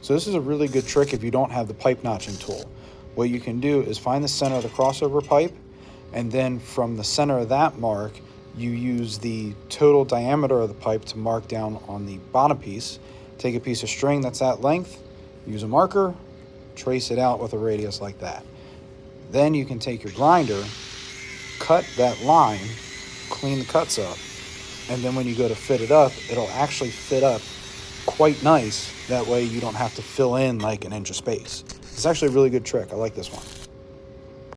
So this is a really good trick if you don't have the pipe notching tool. What you can do is find the center of the crossover pipe, and then from the center of that mark, you use the total diameter of the pipe to mark down on the bottom piece. Take a piece of string that's that length, use a marker, trace it out with a radius like that. Then you can take your grinder, cut that line, clean the cuts up, and then when you go to fit it up, it'll actually fit up quite nice. That way you don't have to fill in like an inch of space. It's actually a really good trick. I like this one.